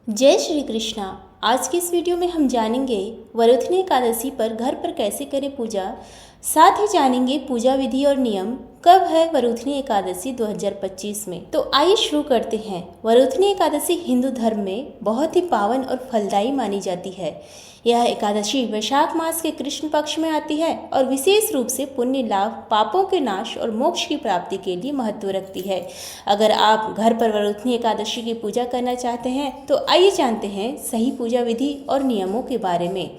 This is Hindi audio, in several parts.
जय श्री कृष्णा। आज की इस वीडियो में हम जानेंगे वरुथनी एकादशी पर घर पर कैसे करें पूजा। साथ ही जानेंगे पूजा विधि और नियम। कब है वरुथनी एकादशी 2025 में। तो आइए शुरू करते हैं। वरुथनी एकादशी हिंदू धर्म में बहुत ही पावन और फलदायी मानी जाती है। यह एकादशी वैशाख मास के कृष्ण पक्ष में आती है और विशेष रूप से पुण्य लाभ, पापों के नाश और मोक्ष की प्राप्ति के लिए महत्व रखती है। अगर आप घर पर वरुथनी एकादशी की पूजा करना चाहते हैं तो आइए जानते हैं सही पूजा विधि और नियमों के बारे में।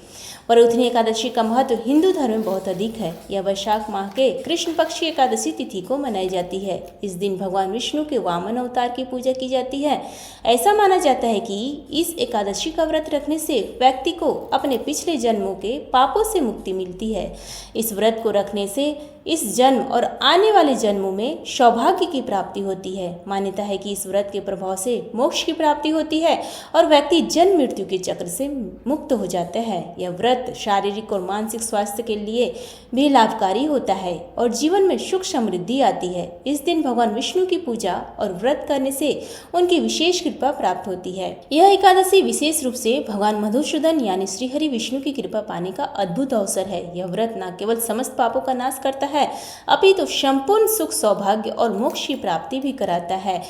वरुथनी एकादशी का महत्व हिंदू धर्म में बहुत अधिक है। यह वैशाख माह के कृष्ण पक्ष की एकादशी तिथि को मनाई जाती है। इस दिन भगवान विष्णु के वामन अवतार की पूजा की जाती है। ऐसा माना जाता है कि इस एकादशी का व्रत रखने से व्यक्ति को अपने पिछले जन्मों के पापों से मुक्ति मिलती है। इस व्रत को रखने से इस जन्म और आने वाले जन्मों में सौभाग्य की प्राप्ति होती है। मान्यता है कि इस व्रत के प्रभाव से मोक्ष की प्राप्ति होती है और व्यक्ति जन्म मृत्यु के चक्र से मुक्त हो जाता है। यह व्रत शारीरिक और मानसिक स्वास्थ्य के लिए भी लाभकारी होता है और जीवन में सुख समृद्धि आती है। इस दिन भगवान विष्णु की पूजा और व्रत करने से उनकी विशेष कृपा प्राप्त होती है। यह एकादशी विशेष रूप से भगवान मधुसूदन यानी श्री हरि विष्णु की कृपा पाने का अद्भुत अवसर है। यह व्रत न केवल समस्त पापों का नाश करता है अपितु संपूर्ण सुख, सौभाग्य और मोक्ष की प्राप्ति भी कराता है।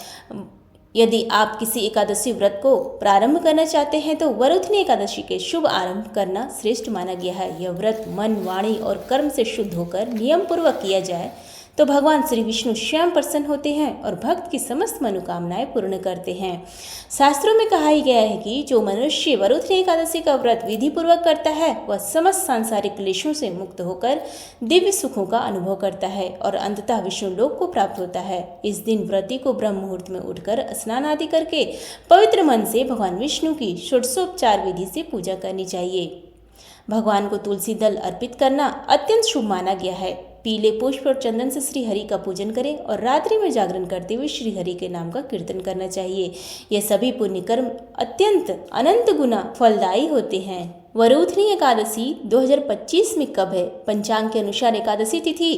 यदि आप किसी एकादशी व्रत को प्रारंभ करना चाहते हैं तो वरुथनी एकादशी के शुभ आरंभ करना श्रेष्ठ माना गया है। यह व्रत मन, वाणी और कर्म से शुद्ध होकर नियम पूर्वक किया जाए तो भगवान श्री विष्णु स्वयं प्रसन्न होते हैं और भक्त की समस्त मनोकामनाएं पूर्ण करते हैं। शास्त्रों में कहा ही गया है कि जो मनुष्य वरुथनी एकादशी का व्रत विधि पूर्वक करता है वह समस्त सांसारिक क्लेशों से मुक्त होकर दिव्य सुखों का अनुभव करता है और अंततः विष्णु लोक को प्राप्त होता है। इस दिन व्रती को ब्रह्म मुहूर्त में उठकर स्नान आदि करके पवित्र मन से भगवान विष्णु की षोडशोपचार विधि से पूजा करनी चाहिए। भगवान को तुलसी दल अर्पित करना अत्यंत शुभ माना गया है। पीले पुष्प और चंदन से श्री हरि का पूजन करें और रात्रि में जागरण करते हुए श्री हरि के नाम का कीर्तन करना चाहिए। यह सभी पुण्य कर्म अत्यंत अनंत गुना फलदायी होते हैं। वरुथनी एकादशी 2025 में कब है? पंचांग के अनुसार एकादशी तिथि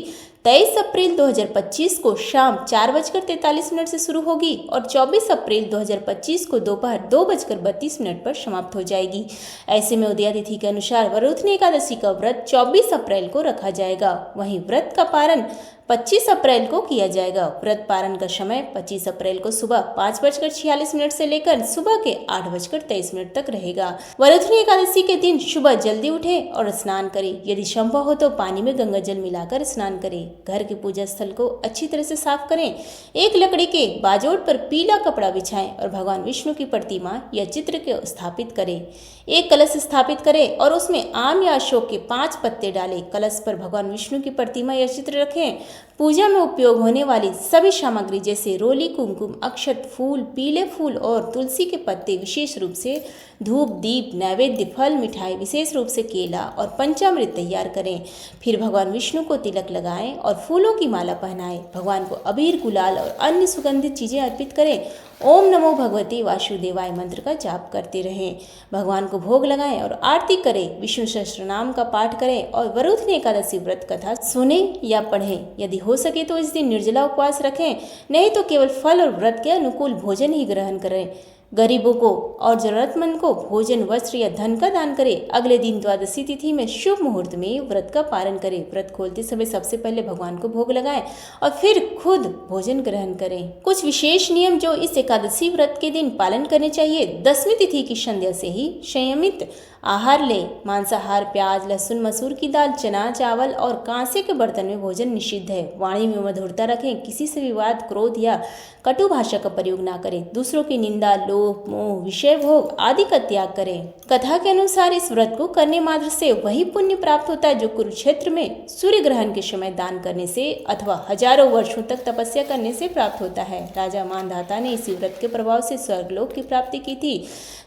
23 अप्रैल 2025 को शाम 4:43 से शुरू होगी और 24 अप्रैल 2025 को दोपहर 2:32 पर समाप्त हो जाएगी। ऐसे में उदया तिथि के अनुसार वरुथनी एकादशी का व्रत 24 अप्रैल को रखा जाएगा। वहीं व्रत का पारण 25 अप्रैल को किया जाएगा। व्रत पारण का समय 25 अप्रैल को सुबह 5:46 से लेकर सुबह के 8:23 तक रहेगा। वरुथनी एकादशी के दिन सुबह जल्दी उठें और स्नान करें। यदि संभव हो तो पानी में गंगा जल मिलाकर स्नान करें। घर के पूजा स्थल को अच्छी तरह से साफ करें। एक लकड़ी के बाजोट पर पीला कपड़ा बिछाएं और भगवान विष्णु की प्रतिमा या चित्र को स्थापित करें। एक कलश स्थापित करें और उसमें आम या अशोक के 5 पत्ते डालें। कलश पर भगवान विष्णु की प्रतिमा या चित्र रखें। पूजा में उपयोग होने वाली सभी सामग्री जैसे रोली, कुमकुम, अक्षत, फूल, पीले फूल और तुलसी के पत्ते, विशेष रूप से धूप, दीप, नैवेद्य, फल, मिठाई, विशेष रूप से केला और पंचामृत तैयार करें। फिर भगवान विष्णु को तिलक लगाएं और फूलों की माला पहनाएं। भगवान को अबीर, गुलाल और अन्य सुगंधित चीजें अर्पित करें। ओम नमो भगवते वासुदेवाय मंत्र का जाप करते रहें। भगवान को भोग लगाएं और आरती करें। विष्णु सहस्त्र नाम का पाठ करें और वरुथनी एकादशी व्रत कथा सुने या पढ़ें। यदि हो सके तो इस दिन निर्जला उपवास रखें, नहीं तो केवल फल और व्रत के अनुकूल भोजन ही ग्रहण करें। गरीबों को और जरूरतमंद को भोजन, वस्त्र या धन का दान करें। अगले दिन द्वादशी तिथि में शुभ मुहूर्त में व्रत का पारण करें। व्रत खोलते समय सबसे पहले भगवान को भोग लगाएं और फिर खुद भोजन ग्रहण करें। कुछ विशेष नियम जो इस एकादशी व्रत के दिन पालन करने चाहिए। दसवीं तिथि की संध्या से ही संयमित आहार ले। मांसाहार, प्याज, लहसुन, मसूर की दाल, चना, चावल और कांसे के बर्तन में भोजन निषिद्ध है। वाणी में मधुरता रखें। किसी से विवाद, क्रोध या कटु भाषा का प्रयोग ना करें। दूसरों की निंदा, लोभ, मोह, विषय भोग आदि का त्याग करें। कथा के अनुसार इस व्रत को करने मात्र से वही पुण्य प्राप्त होता है जो कुरुक्षेत्र में सूर्य ग्रहण के समय दान करने से अथवा हजारों वर्षों तक तपस्या करने से प्राप्त होता है। राजा मानधाता ने इसी व्रत के प्रभाव से स्वर्गलोक की प्राप्ति की थी।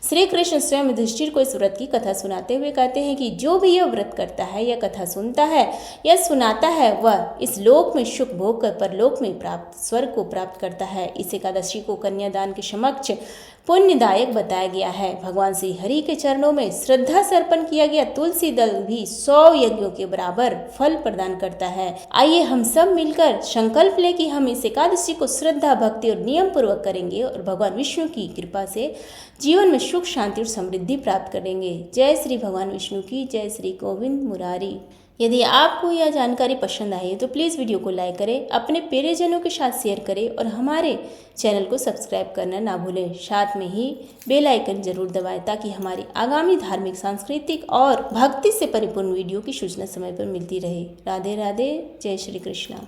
श्री कृष्ण स्वयं युधिष्ठिर को इस व्रत की कथा सुनाते हुए कहते हैं कि जो भी यह व्रत करता है या कथा सुनता है या सुनाता है वह इस लोक में सुख भोग कर परलोक में प्राप्त स्वर्ग को प्राप्त करता है। इस एकादशी को कन्यादान के समक्ष पुण्यदायक बताया गया है। भगवान श्री हरि के चरणों में श्रद्धा से अर्पण किया गया तुलसी दल भी 100 यज्ञों के बराबर फल प्रदान करता है। आइए हम सब मिलकर संकल्प लें कि हम इस एकादशी को श्रद्धा, भक्ति और नियम पूर्वक करेंगे और भगवान विष्णु की कृपा से जीवन में सुख, शांति और समृद्धि प्राप्त करेंगे। जय श्री भगवान विष्णु की जय। श्री गोविंद मुरारी। यदि आपको यह जानकारी पसंद आई तो प्लीज़ वीडियो को लाइक करें, अपने प्रियजनों के साथ शेयर करें और हमारे चैनल को सब्सक्राइब करना ना भूलें। साथ में ही बेल आइकन जरूर दबाएं ताकि हमारी आगामी धार्मिक, सांस्कृतिक और भक्ति से परिपूर्ण वीडियो की सूचना समय पर मिलती रहे। राधे राधे। जय श्री कृष्णा।